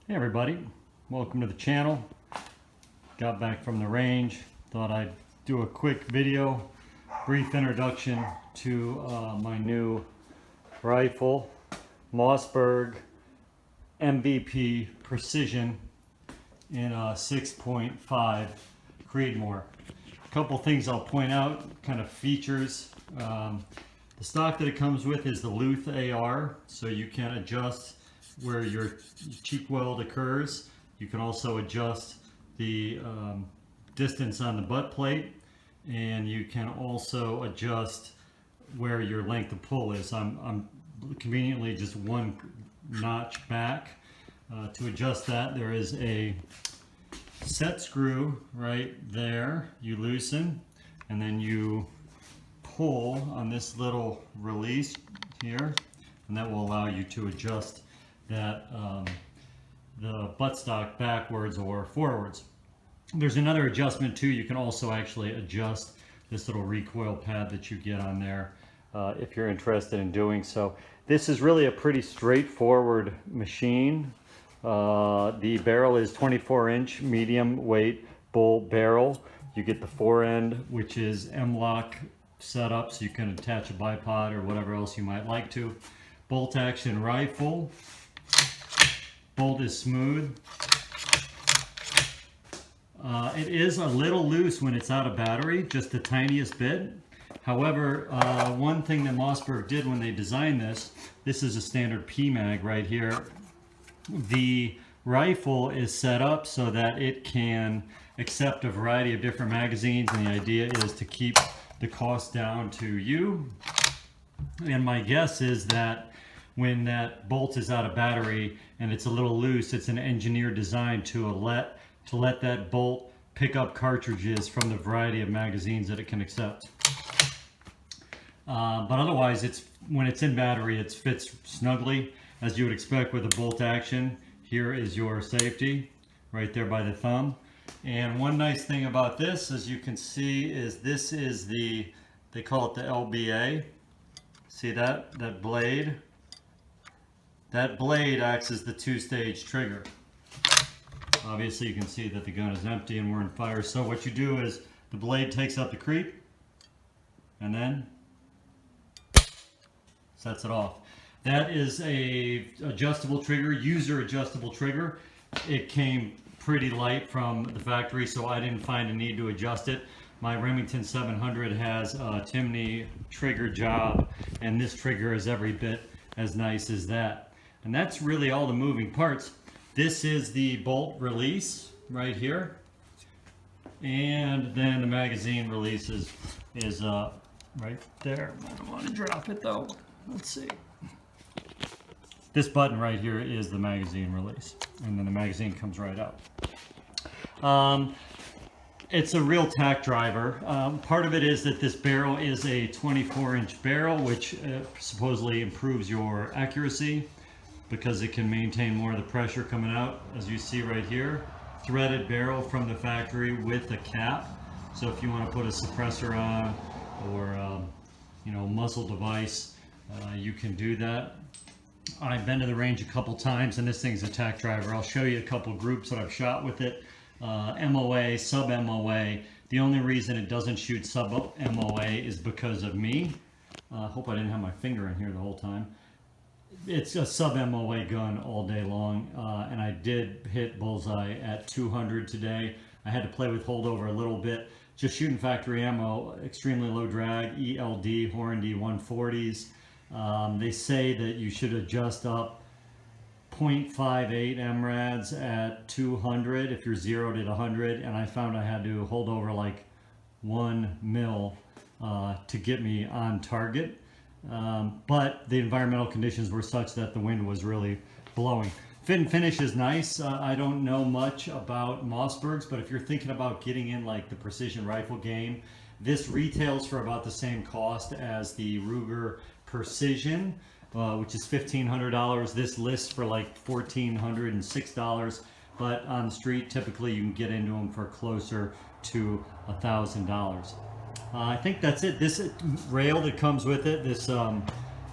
Hey everybody, welcome to the channel. Got back from the range, thought I'd do a quick video, brief introduction to my new rifle, Mossberg MVP Precision in a 6.5 Creedmoor. A couple things I'll point out, kind of features. The stock that it comes with is the Luth AR, so you can adjust where your cheek weld occurs. You can also adjust the distance on the butt plate, and you can also adjust where your length of pull is. I'm conveniently just one notch back. To adjust that, there is a set screw right there. You loosen, and then you pull on this little release here, and that will allow you to adjust that the buttstock backwards or forwards. There's another adjustment too. You can also actually adjust this little recoil pad that you get on there if you're interested in doing so. This is really a pretty straightforward machine. The barrel is 24-inch medium weight bull barrel. You get the forend, which is M-lock setup, so you can attach a bipod or whatever else you might like to. Bolt action rifle. Bolt is smooth. It is a little loose when it's out of battery, just the tiniest bit. However, one thing that Mossberg did when they designed this is a standard PMag right here. The rifle is set up so that it can accept a variety of different magazines, and the idea is to keep the cost down to you. And my guess is that when that bolt is out of battery and it's a little loose, it's an engineered design to let that bolt pick up cartridges from the variety of magazines that it can accept. But otherwise, when it's in battery, it fits snugly, as you would expect with a bolt action. Here is your safety right there by the thumb. And one nice thing about this, as you can see, is this is they call it the LBA. See that blade? That blade acts as the two-stage trigger. Obviously you can see that the gun is empty and we're in fire. So what you do is the blade takes up the creep and then sets it off. That is a adjustable trigger, user adjustable trigger. It came pretty light from the factory, so I didn't find a need to adjust it. My Remington 700 has a Timney trigger job, and this trigger is every bit as nice as that. And that's really all the moving parts. This is the bolt release right here, and then the magazine release is right there. I don't want to drop it though. Let's see. This button right here is the magazine release, and then the magazine comes right out. It's a real tack driver. Part of it is that this barrel is a 24-inch barrel, which supposedly improves your accuracy because it can maintain more of the pressure coming out, as you see right here. Threaded barrel from the factory with a cap. So if you want to put a suppressor on or muzzle device, you can do that. I've been to the range a couple times, and this thing's a tack driver. I'll show you a couple groups that I've shot with it. MOA, sub MOA. The only reason it doesn't shoot sub MOA is because of me. Hope I didn't have my finger in here the whole time. It's a sub MOA gun all day long, and I did hit bullseye at 200 today. I had to play with holdover a little bit. Just shooting factory ammo, extremely low drag, ELD, Hornady 140s. They say that you should adjust up 0.58 MRADs at 200 if you're zeroed at 100, and I found I had to hold over like 1 mil to get me on target. But the environmental conditions were such that the wind was really blowing. Fit and finish is nice. I don't know much about Mossbergs, but if you're thinking about getting in like the precision rifle game, this retails for about the same cost as the Ruger Precision, which is $1,500. This lists for like $1,406, but on the street typically you can get into them for closer to $1,000. I think that's it. This rail that comes with it, this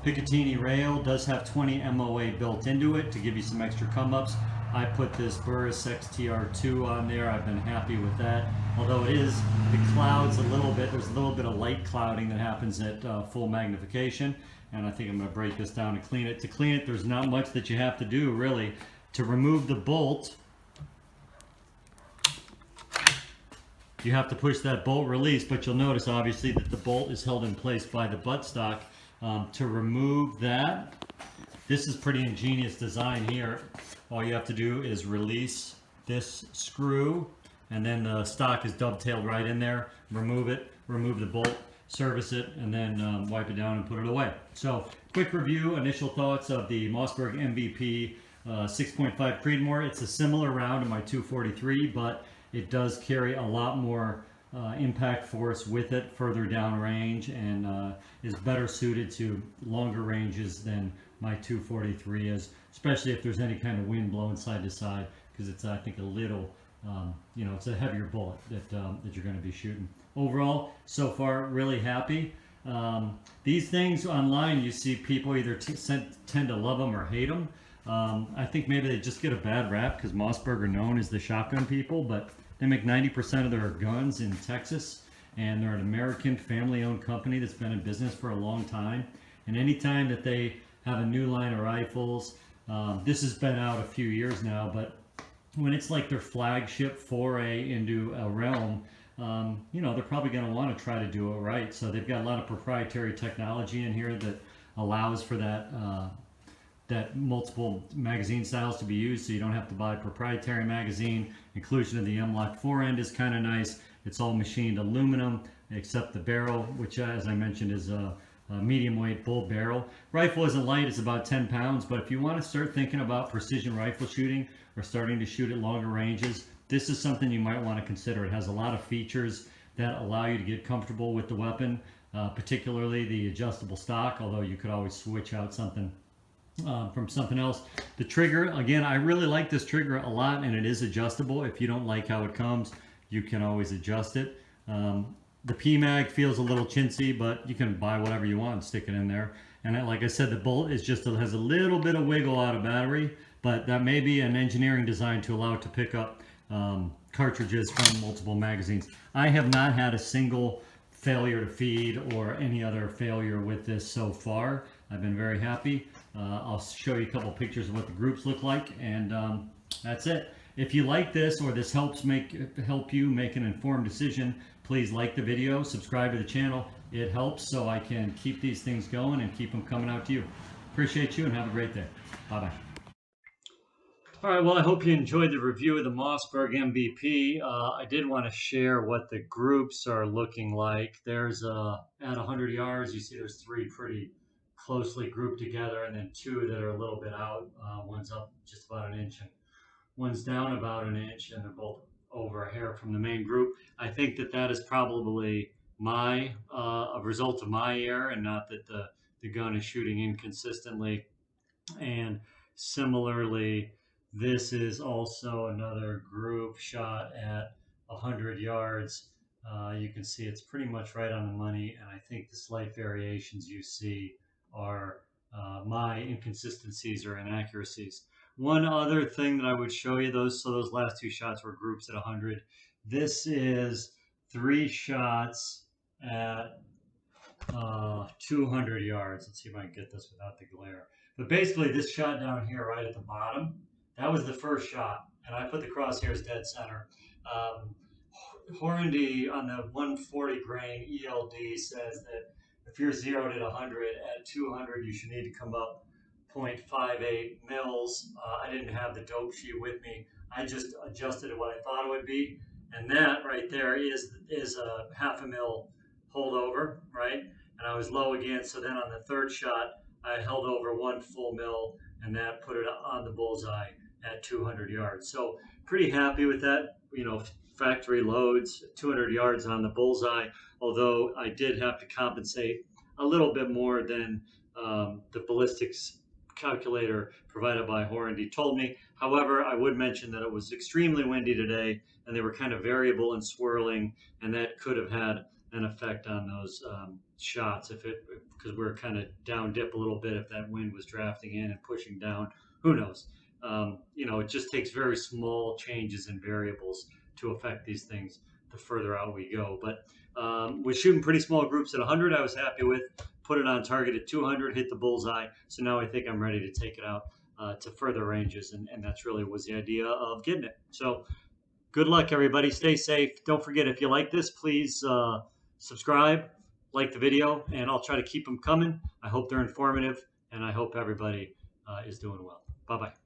Picatinny rail, does have 20 MOA built into it to give you some extra come ups. I put this Burris XTR2 on there. I've been happy with that. Although it clouds a little bit. There's a little bit of light clouding that happens at full magnification. And I think I'm going to break this down and clean it. To clean it, there's not much that you have to do really. To remove the bolt, you have to push that bolt release, but you'll notice obviously that the bolt is held in place by the buttstock. To remove that, this is pretty ingenious design here. All you have to do is release this screw, and then the stock is dovetailed right in there. Remove it, remove the bolt, service it, and then wipe it down and put it away. So quick review, initial thoughts of the Mossberg MVP 6.5 Creedmoor. It's a similar round to my 243, but it does carry a lot more impact force with it further down range, and is better suited to longer ranges than my 243 is, especially if there's any kind of wind blowing side to side, because it's, I think, a little, it's a heavier bullet that you're going to be shooting. Overall, so far, really happy. These things online, you see people either tend to love them or hate them. I think maybe they just get a bad rap because Mossberg are known as the shotgun people, but they make 90% of their guns in Texas, and they're an American family-owned company that's been in business for a long time. And anytime that they have a new line of rifles, this has been out a few years now, but when it's like their flagship foray into a realm, they're probably going to want to try to do it right. So they've got a lot of proprietary technology in here that allows for that multiple magazine styles to be used, so you don't have to buy a proprietary magazine. Inclusion of the M-LOK forend is kind of nice. It's all machined aluminum except the barrel, which as I mentioned is a medium weight bull barrel. Rifle isn't light, it's about 10 pounds, but if you want to start thinking about precision rifle shooting or starting to shoot at longer ranges, this is something you might want to consider. It has a lot of features that allow you to get comfortable with the weapon, particularly the adjustable stock, although you could always switch out something from something else. The trigger, again, I really like this trigger a lot, and it is adjustable. If you don't like how it comes, you can always adjust it. The PMag feels a little chintzy, but you can buy whatever you want and stick it in there. And like I said, the bolt is just has a little bit of wiggle out of battery, but that may be an engineering design to allow it to pick up cartridges from multiple magazines. I have not had a single failure to feed or any other failure with this so far. I've been very happy. I'll show you a couple pictures of what the groups look like, and that's it. If you like this, or this help you make an informed decision, please like the video, subscribe to the channel. It helps so I can keep these things going and keep them coming out to you. Appreciate you and have a great day. Bye-bye. All right, well, I hope you enjoyed the review of the Mossberg MVP. I did want to share what the groups are looking like. There's, at 100 yards, you see there's 3 pretty closely grouped together, and then 2 that are a little bit out. One's up just about an inch, and one's down about an inch, and they're both over a hair from the main group. I think that is probably a result of my error, and not that the gun is shooting inconsistently. And similarly, this is also another group shot at 100 yards. You can see it's pretty much right on the money, and I think the slight variations you see are my inconsistencies or inaccuracies. One other thing that I would show you, those last 2 shots were groups at 100. This is 3 shots at 200 yards. Let's see if I can get this without the glare. But basically, this shot down here right at the bottom, that was the first shot, and I put the crosshairs dead center. Hornady on the 140 grain ELD says that if you're zeroed at 100, at 200 you should need to come up 0.58 mils. I didn't have the dope sheet with me. I just adjusted it what I thought it would be, and that right there is a 0.5 mil holdover, right? And I was low again, so then on the 3rd shot, I held over 1 full mil, and that put it on the bullseye at 200 yards. So pretty happy with that. Factory loads, 200 yards on the bullseye, although I did have to compensate a little bit more than the ballistics calculator provided by Hornady told me. However, I would mention that it was extremely windy today, and they were kind of variable and swirling, and that could have had an effect on those shots because we're kind of down dip a little bit if that wind was drafting in and pushing down. Who knows? You know, it just takes very small changes in variables to affect these things the further out we go. But we're shooting pretty small groups at 100. I was happy with. Put it on target at 200, hit the bullseye. So now I think I'm ready to take it out to further ranges, and that's really was the idea of getting it. So good luck, everybody. Stay safe. Don't forget, if you like this, please subscribe, like the video, and I'll try to keep them coming. I hope they're informative, and I hope everybody is doing well. Bye-bye.